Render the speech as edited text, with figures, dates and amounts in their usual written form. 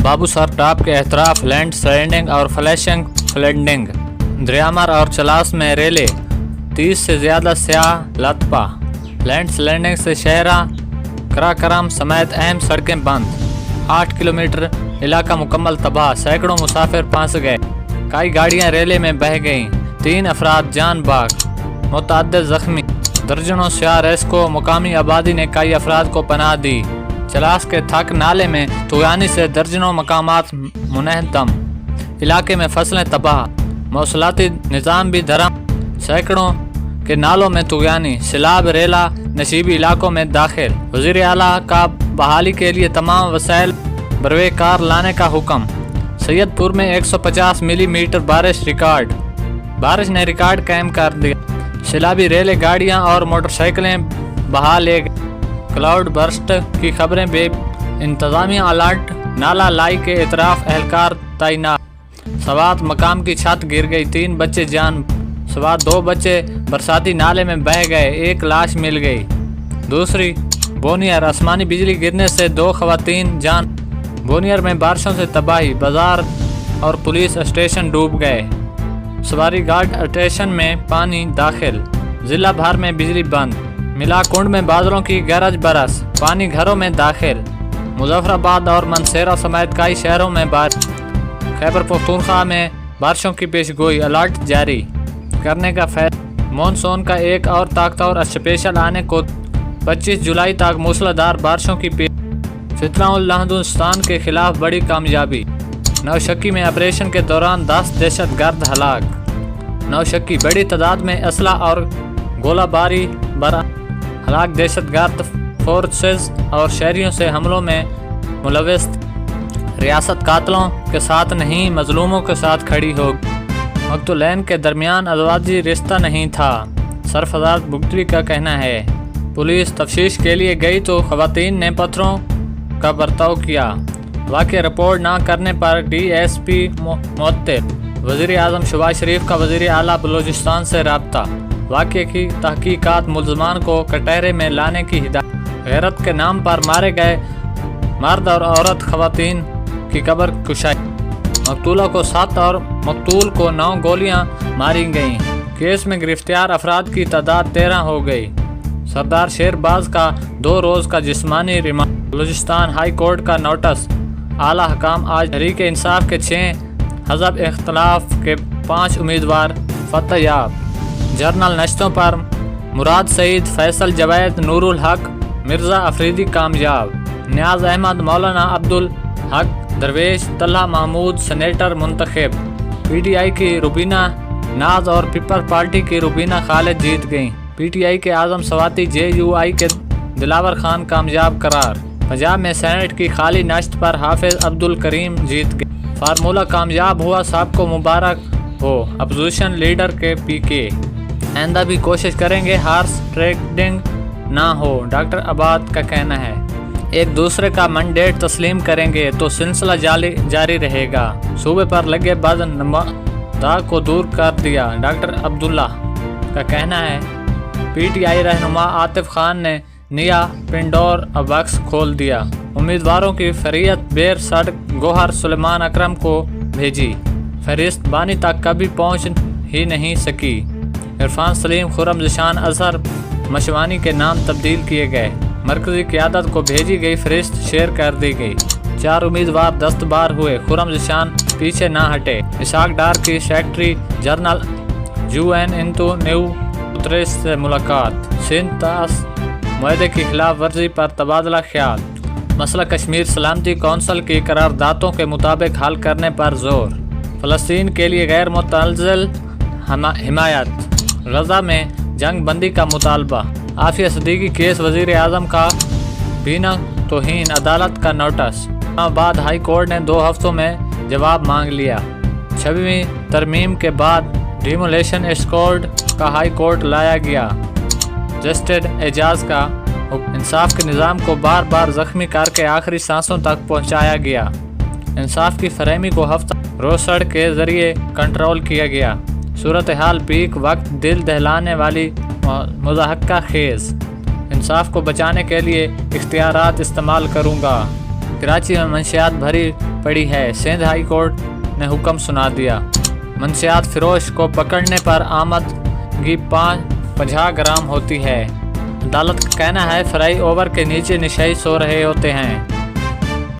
बाबू sir top के एतराफ land sliding और flashing flooding. दरियामर और चलास में रेले 30 से ज़्यादा स्याह लतपा। लैंड स्लाइडिंग से शहरा कराकरम समेत अहम सड़कें बंद। 8 किलोमीटर इलाका मुकम्मल तबाह। सैकड़ों मुसाफिर फंस गए। कई गाड़ियां रेले में बह गईं। 3 अफराद जान बाग, मुतअद्दिद जख्मी। दर्जनों स्याह रेस्को। मुकामी आबादी ने कई अफराद को पनाह दी। चलास के थक नाले में तुगानी से दर्जनों मकामात मुनहदम। इलाके में फसलें तबाह। मौसलाती निज़ाम भी धरम। सैकड़ों के नालों में तुगानी। सिलाब रेला नशीबी इलाकों में दाखिल। वज़ीर आला का बहाली के लिए तमाम वसाइल बरवे कार लाने का हुक्म। सैयदपुर में 150 मिलीमीटर बारिश रिकॉर्ड। बारिश ने रिकॉर्ड कायम कर दिया। सैलाबी रेले गाड़ियां और मोटरसाइकिलें बहा ले गए। क्लाउड बर्स्ट की खबरें बे। इंतजामिया अलर्ट। नाला लाई के इतराफ एहलकार तैनात। सवात मकाम की छत गिर गई। 3 बच्चे जान। सवात 2 बच्चे बरसाती नाले में बह गए। 1 लाश मिल गई। दूसरी बोनियर आसमानी बिजली गिरने से 2 खवातीन जान। बोनियर में बारिशों से तबाही। बाजार और पुलिस स्टेशन डूब गए। सवारी गार्ड स्टेशन में पानी दाखिल। जिला भर में बिजली बंद। मिलाकुंड में बादलों की गरज बरस। पानी घरों में दाखिल। मुजफ्फराबाद और मंसेरा समेत कई शहरों में बारिश। खैबर पख्तूनख्वा में बारिशों की पेशगोई। अलर्ट जारी करने का फैसला। मानसून का एक और ताकतवर स्पेशल आने को 25 जुलाई तक मूसलाधार बारिशों की फितनाउल-लहदुस्तान के खिलाफ बड़ी कामयाबी। नौशक्की में ऑपरेशन के दौरान 10 दहशतगर्द हलाक। नौशक्की बड़ी तादाद में असला और गोलाबारी बरा हलाक। दहशतगर्द फोर्सेस और शहरियों से हमलों में मुलविस। रियासत कातलों के साथ नहीं मजलूमों के साथ खड़ी होगी। मकतूलैन के दरमियान अज़वाजी रिश्ता नहीं था, सरफराज बुगटी का कहना है। पुलिस तफ्तीश के लिए गई तो खवातीन ने पत्थरों का बर्ताव किया। वाक़या रिपोर्ट न करने पर DSP मुअत्तल। वज़ीर आज़म शहबाज शरीफ का वज़ीर आला बलूचिस्तान से रब्ता। वाक़े की तहकीकात। मुलज़मान को कटहरे में लाने की हिदायत। गैरत के नाम पर मारे गए मर्द और औरत खवातीन की कब्र कुशाई। मकतूला को 7 और मकतूल को 9 गोलियां मारी गईं। केस में गिरफ्तार अफराद की तादाद 13 हो गई। सरदार शेरबाज का 2 रोज़ का जिस्मानी रिमांड। बलूचिस्तान हाई कोर्ट का नोटिस। आला हकाम आज तहरीक इंसाफ के 6 हज़ब इख्तलाफ के 5 उम्मीदवार फतह याब। जर्नल नश्तों पर मुराद सईद, फैसल जवैद, नूरुल हक, मिर्ज़ा अफरीदी कामयाब। नियाज अहमद, मौलाना अब्दुल हक दरवेश, तल्हा महमूद सेनेटर मुंतखब। PTI की रुबीना नाज और पीपल पार्टी की रुबीना खालिद जीत गईं। PTI के आज़म सवाती JUI के दिलावर खान कामयाब करार। पंजाब में सेनेट की खाली नश्त पर हाफिज अब्दुल करीम जीत गए। फार्मूला कामयाब हुआ, सबको मुबारक हो। अपोजिशन लीडर के PK। आइंदा भी कोशिश करेंगे हार्स ट्रेडिंग ना हो, डॉक्टर आबाद का कहना है। एक दूसरे का मैंडेट तस्लीम करेंगे तो सिलसिला जारी रहेगा। सूबे पर लगे बदनदा को दूर कर दिया, डॉक्टर अब्दुल्ला का कहना है। PTI रहनुमा आतिफ खान ने निया पिंडोर बक्स खोल दिया। उम्मीदवारों की फहरिस्त बेर सड़क गोहर सुलेमान अकरम को भेजी। फहरिस्त बानी तक कभी पहुंच ही नहीं सकी। इरफान सलीम, खुर्रम ज़िशान अजहर मशवानी के नाम तब्दील किए गए। मरकजी क़यादत को भेजी गई फहरिस्त शेयर कर दी गई। 4 उम्मीदवार दस्तबार हुए। खुर्रम ज़िशान पीछे ना हटे। इशाक डार की सेक्रेटरी जनरल UN इंतु न्यू उतरेस से मुलाकात। सिंध तास मुआहदे की खिलाफ वर्जी पर तबादला ख्याल। मसला कश्मीर सलामती कौंसिल की करारदादों के मुताबिक हल करने पर जोर। फ़लस्तीन के लिए गैर मुतज़िल हिमायत। गजा में जंग बंदी का मुतालबा। आफिया सिद्दीकी केस वज़ीर आज़म का बिना तौहीन अदालत का नोटिस। बाद हाई कोर्ट ने 2 हफ्तों में जवाब मांग लिया। 6वीं तरमीम के बाद डिमोलेशन स्क्वाड का हाई कोर्ट लाया गया। जस्टिस एजाज का इंसाफ के निज़ाम को बार बार ज़ख्मी करके आखिरी सांसों तक पहुँचाया गया। इंसाफ की फरहमी को हफ्ता रोसड़ के ज़रिए कंट्रोल किया गया। सूरत हाल पीक वक्त दिल दहलाने वाली मुज़ाहका खेज़। इंसाफ को बचाने के लिए इख्तियारात इस्तेमाल करूँगा। कराची में मंशियात भरी پڑی ہے۔ سندھ ہائی کورٹ نے حکم سنا دیا۔ منشیات فروش کو پکڑنے پر آمدگی 50 گرام ہوتی ہے۔ عدالت کا کہنا ہے فلائی اوور کے نیچے نشئی سو رہے ہوتے ہیں۔